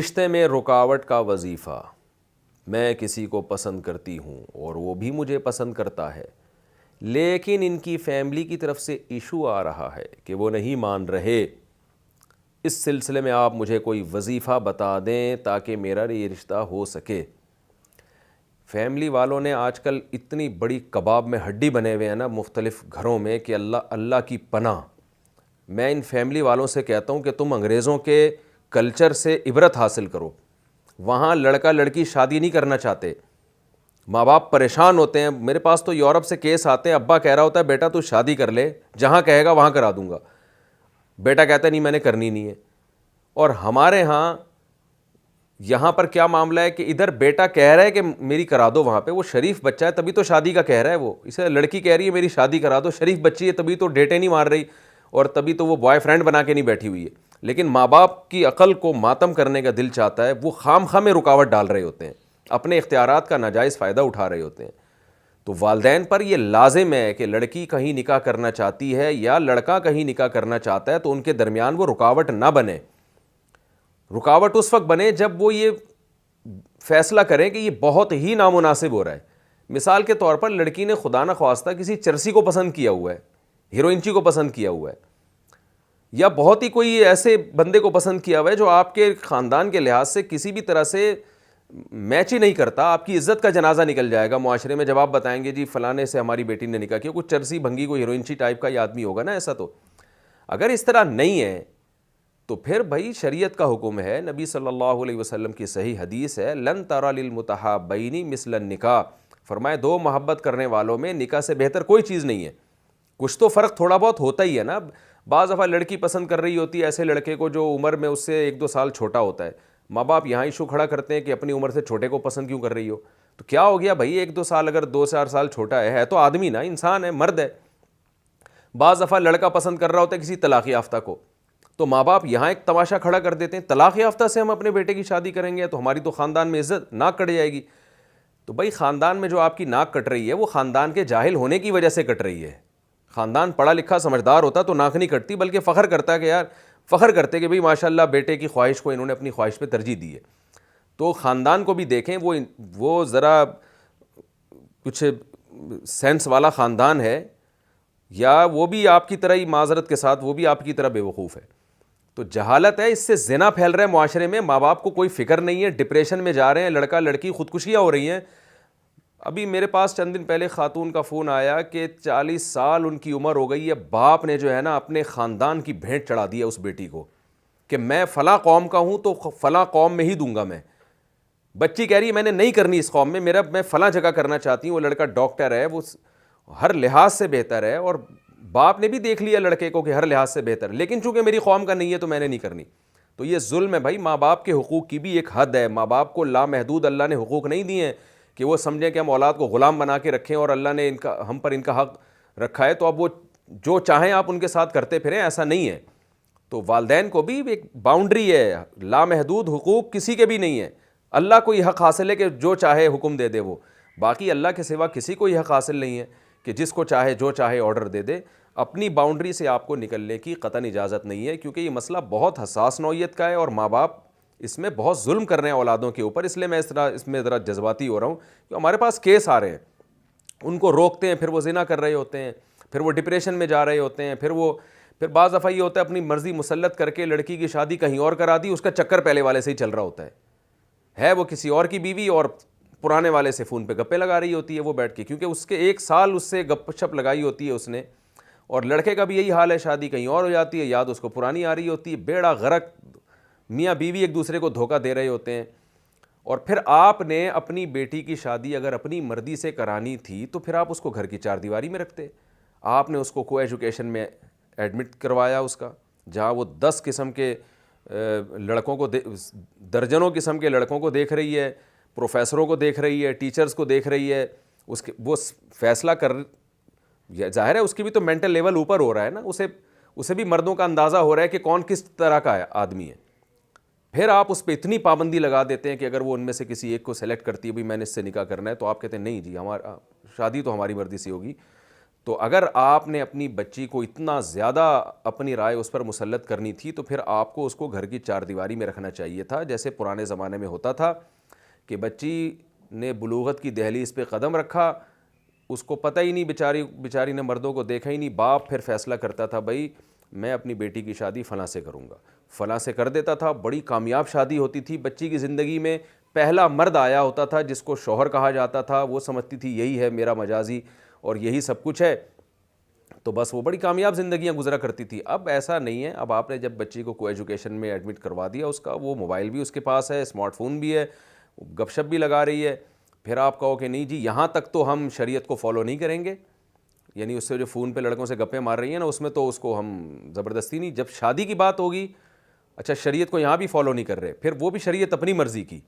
रिश्ते में रुकावट का वजीफ़ा। मैं किसी को पसंद करती हूँ और वो भी मुझे पसंद करता है, लेकिन इनकी फैमिली की तरफ से इशू आ रहा है कि वो नहीं मान रहे। इस सिलसिले में आप मुझे कोई वजीफ़ा बता दें ताकि मेरा ये रिश्ता हो सके। फैमिली वालों ने आजकल इतनी बड़ी कबाब में हड्डी बने हुए हैं ना मुख्तलिफ़ घरों में कि अल्लाह अल्लाह की पनाह। मैं इन फैमिली वालों से कहता हूँ कि तुम अंग्रेज़ों के कल्चर से इबरत हासिल करो। वहाँ लड़का लड़की शादी नहीं करना चाहते, माँ बाप परेशान होते हैं। मेरे पास तो यूरोप से केस आते हैं, अब्बा कह रहा होता है बेटा तू शादी कर ले, जहाँ कहेगा वहाँ करा दूंगा, बेटा कहता है नहीं मैंने करनी नहीं है। और हमारे यहाँ पर क्या मामला है कि इधर बेटा कह रहा है कि मेरी करा दो, वहाँ पे वो शरीफ बच्चा है तभी तो शादी का कह रहा है वो, इसे लड़की कह रही है मेरी शादी करा दो, शरीफ बच्ची है तभी तो डेटे नहीं मार रही और तभी तो वो बॉयफ्रेंड बना के नहीं बैठी हुई है। लेकिन माँ बाप की अकल को मातम करने का दिल चाहता है, वो खाम में रुकावट डाल रहे होते हैं, अपने इख्तियारात का नाजायज़ फ़ायदा उठा रहे होते हैं। तो वालदैन पर यह लाजिम है कि लड़की कहीं निकाह करना चाहती है या लड़का कहीं निकाह करना चाहता है तो उनके दरमियान वो रुकावट ना बने। रुकावट उस वक्त बने जब वो ये फैसला करें कि ये बहुत ही नामुनासिब हो रहा है। मिसाल के तौर पर लड़की ने खुदा न ख्वास्ता किसी चरसी को पसंद किया हुआ है, हीरोइनची को पसंद किया हुआ है, या बहुत ही कोई ऐसे बंदे को पसंद किया हुआ है जो आपके ख़ानदान के लिहाज से किसी भी तरह से मैच ही नहीं करता। आपकी इज्जत का जनाजा निकल जाएगा मुआशरे में जब आप बताएंगे जी फलाने से हमारी बेटी ने निकाह किया, कुछ चरसी भंगी कोई हीरोइनची टाइप का ही आदमी होगा ना ऐसा। तो अगर इस तरह नहीं है तो फिर भाई शरीयत का हुक्म है, नबी सल्लल्लाहु अलैहि वसल्लम की सही हदीस है, लन तरा लिल मुतहाबैनी मिसलन निकाह, फरमाए दो मोहब्बत करने वालों में निकाह से बेहतर कोई चीज़ नहीं है। कुछ तो फ़र्क थोड़ा बहुत होता ही है ना। बाज़ दफ़ा लड़की पसंद कर रही होती है ऐसे लड़के को जो उम्र में उससे 1-2 साल छोटा होता है, माँ बाप यहाँ इशू खड़ा करते हैं कि अपनी उम्र से छोटे को पसंद क्यों कर रही हो। तो क्या हो गया भाई, 1-2 साल अगर 2-4 साल छोटा है तो आदमी ना, इंसान है, मर्द है। बाज़ दफ़ा लड़का पसंद कर रहा होता है किसी तलाक़ याफ्ता को, तो माँ बाप यहाँ एक तमाशा खड़ा कर देते हैं, तलाक़ याफ्ता से हम अपने बेटे की शादी करेंगे तो हमारी तो ख़ानदान में इज़्ज़त नाक कट जाएगी। तो भाई ख़ानदान में जो आपकी नाक कट रही है वो ख़ानदान के जाहिल होने की वजह से कट रही है। ख़ानदान पढ़ा लिखा समझदार होता तो नाक नहीं कटती, बल्कि फ़ख्र करता कि यार फ़ख्र करते कि भाई माशाल्लाह बेटे की ख्वाहिश को इन्होंने अपनी ख्वाहिश पे तरजीह दी है। तो ख़ानदान को भी देखें, वो ज़रा कुछ सेंस वाला ख़ानदान है या वो भी आपकी तरह ही, माज़रत के साथ, वो भी आपकी तरह बेवकूफ़ है। तो जहालत है, इससे ज़िना फैल रहा है मुआशरे में, माँ बाप को कोई फ़िक्र नहीं है, डिप्रेशन में जा रहे हैं, लड़का लड़की खुदकुशियाँ हो रही हैं। अभी मेरे पास चंद दिन पहले ख़ातून का फ़ोन आया कि 40 साल उनकी उम्र हो गई है, बाप ने जो है ना अपने ख़ानदान की भेंट चढ़ा दी है उस बेटी को कि मैं फ़लाँ कौम का हूँ तो फ़लाँ कौम में ही दूंगा मैं। बच्ची कह रही है मैंने नहीं करनी इस कौम में, मैं फ़लाँ जगह करना चाहती हूँ। वो लड़का डॉक्टर है, वो हर लिहाज से बेहतर है और बाप ने भी देख लिया लड़के को कि हर लिहाज से बेहतर, लेकिन चूंकि मेरी कौम का नहीं है तो मैंने नहीं करनी। तो ये जुल्म है भाई, माँ बाप के हुकूक की भी एक हद है। माँ बाप को लामहदूद अल्लाह ने हुकूक नहीं दिए हैं कि वो समझें कि हम औलाद को ग़ुलाम बना के रखें और अल्लाह ने हम पर इनका हक़ रखा है तो अब वो जो चाहें आप उनके साथ करते फिरें, ऐसा नहीं है। तो वालदैन को भी एक बाउंड्री है, लामहदूद हुकूक किसी के भी नहीं है। अल्लाह को यह हक़ हासिल है कि जो चाहे हुक्म दे दे वो, बाकी अल्लाह के सिवा किसी को यह हक़ हासिल नहीं है कि जिसको चाहे जो चाहे ऑर्डर दे दे। अपनी बाउंड्री से आपको निकलने की कतन इजाज़त नहीं है, क्योंकि ये मसला बहुत हसास नौइयत का है और माँ बाप इसमें बहुत जुल्म कर रहे हैं औलादों के ऊपर। इसलिए मैं इसमें ज़रा जज्बाती हो रहा हूँ कि हमारे पास केस आ रहे हैं, उनको रोकते हैं, फिर वो ज़िना कर रहे होते हैं, फिर वो डिप्रेशन में जा रहे होते हैं, फिर बाज़ दफ़ा ये होता है अपनी मर्ज़ी मुसल्लत करके लड़की की शादी कहीं और करा दी, उसका चक्कर पहले वाले से ही चल रहा होता है वो किसी और की बीवी और पुराने वाले से फ़ोन पे गप्पे लगा रही होती है वो बैठ के, क्योंकि उसके 1 साल उससे गपशप लगाई होती है उसने। और लड़के का भी यही हाल है, शादी कहीं और हो जाती है, याद उसको पुरानी आ रही होती है, बेड़ा गर्क, मियाँ बीवी एक दूसरे को धोखा दे रहे होते हैं। और फिर आपने अपनी बेटी की शादी अगर अपनी मर्जी से करानी थी तो फिर आप उसको घर की चारदीवारी में रखते। आपने उसको को एजुकेशन में एडमिट करवाया उसका, जहाँ वो 10 किस्म के लड़कों को दर्जनों किस्म के लड़कों को देख रही है, प्रोफेसरों को देख रही है, टीचर्स को देख रही है, उसके वो फैसला कर, जाहिर है उसकी भी तो मेंटल लेवल ऊपर हो रहा है ना, उसे भी मर्दों का अंदाज़ा हो रहा है कि कौन किस तरह का आदमी है। फिर आप उस पर इतनी पाबंदी लगा देते हैं कि अगर वो उनमें से किसी एक को सेलेक्ट करती है भाई मैंने इससे निकाह करना है, तो आप कहते हैं नहीं जी हमारा शादी तो हमारी मर्जी से होगी। तो अगर आपने अपनी बच्ची को इतना ज़्यादा अपनी राय उस पर मुसल्लत करनी थी तो फिर आपको उसको घर की चारदीवारी में रखना चाहिए था, जैसे पुराने ज़माने में होता था कि बच्ची ने बुलूगत की दहलीज़ पे कदम रखा, उसको पता ही नहीं, बेचारी ने मर्दों को देखा ही नहीं, बाप फिर फ़ैसला करता था भाई मैं अपनी बेटी की शादी फ़लाँ से करूँगा, फ़लाँ से कर देता था। बड़ी कामयाब शादी होती थी, बच्ची की ज़िंदगी में पहला मर्द आया होता था जिसको शौहर कहा जाता था, वो समझती थी यही है मेरा मजाजी और यही सब कुछ है, तो बस वो बड़ी कामयाब ज़िंदगियाँ गुजरा करती थी। अब ऐसा नहीं है, अब आपने जब बच्ची को एजुकेशन में एडमिट करवा दिया, उसका वो मोबाइल भी उसके पास है, स्मार्टफोन भी है, गपशप भी लगा रही है, फिर आप कहो कि नहीं जी यहाँ तक तो हम शरीयत को फॉलो नहीं करेंगे, यानी उससे जो फ़ोन पे लड़कों से गप्पे मार रही है ना, उसमें तो उसको हम ज़बरदस्ती नहीं। जब शादी की बात होगी, अच्छा शरीयत को यहाँ भी फॉलो नहीं कर रहे, फिर वो भी शरीयत अपनी मर्ज़ी की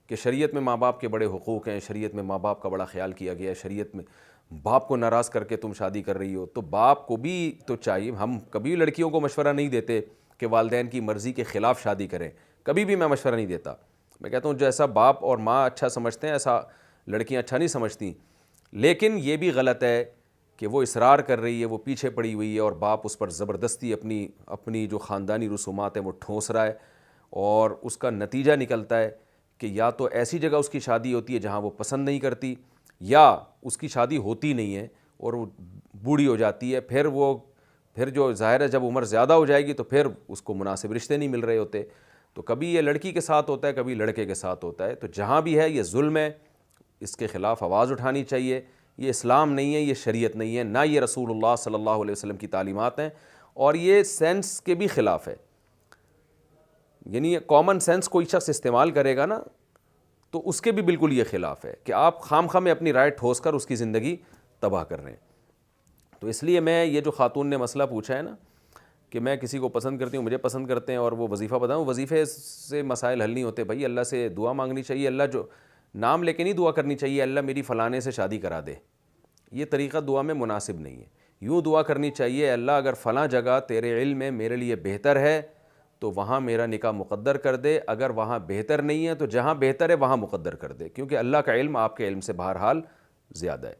कि शरीयत में माँ बाप के बड़े हुकूक़ हैं, शरीयत में माँ बाप का बड़ा ख्याल किया गया है, शरीयत में बाप को नाराज़ करके तुम शादी कर रही हो, तो बाप को भी तो चाहिए। हम कभी लड़कियों को मशवरा नहीं देते कि वालिदैन की मर्ज़ी के ख़िलाफ़ शादी करें, कभी भी मैं मशवरा नहीं देता। मैं कहता हूँ जैसा बाप और माँ अच्छा समझते हैं ऐसा लड़कियाँ अच्छा नहीं समझती। लेकिन ये भी गलत है कि वो इसरार कर रही है, वो पीछे पड़ी हुई है और बाप उस पर ज़बरदस्ती अपनी जो ख़ानदानी रसूमात हैं वो ठोंस रहा है, और उसका नतीजा निकलता है कि या तो ऐसी जगह उसकी शादी होती है जहाँ वो पसंद नहीं करती, या उसकी शादी होती नहीं है और वो बूढ़ी हो जाती है। फिर जो ज़ाहिर है जब उम्र ज़्यादा हो जाएगी तो फिर उसको मुनासिब रिश्ते नहीं मिल रहे होते। तो कभी ये लड़की के साथ होता है, कभी लड़के के साथ होता है। तो जहाँ भी है ये जुल्म है, इसके ख़िलाफ़ आवाज़ उठानी चाहिए। ये इस्लाम नहीं है, ये शरीयत नहीं है, ना ये रसूलुल्लाह सल्लल्लाहु अलैहि वसल्लम की तालीमात हैं, और ये सेंस के भी ख़िलाफ़ है। यानी कॉमन सेंस कोई शख्स इस्तेमाल करेगा ना तो उसके भी बिल्कुल ये ख़िलाफ़ है कि आप खामखा में अपनी राय ठोस कर उसकी ज़िंदगी तबाह कर रहे हैं। तो इसलिए मैं ये जो ख़ातून ने मसला पूछा है ना कि मैं किसी को पसंद करती हूँ, मुझे पसंद करते हैं और वो वजीफ़ा बताऊँ, वजीफ़े से मसाइल हल नहीं होते भाई। अल्लाह से दुआ मांगनी चाहिए, अल्लाह जो नाम लेके नहीं दुआ करनी चाहिए अल्लाह मेरी फ़लाने से शादी करा दे, ये तरीक़ा दुआ में मुनासिब नहीं है। यूँ दुआ करनी चाहिए अल्लाह अगर फ़लाँ जगह तेरे इल्म में मेरे लिए बेहतर है तो वहाँ मेरा निकाह मुक़द्दर कर दे, अगर वहाँ बेहतर नहीं है तो जहाँ बेहतर है वहाँ मुक़द्दर कर दे, क्योंकि अल्लाह का इल्म आपके इल्म से बहरहाल ज़्यादा है।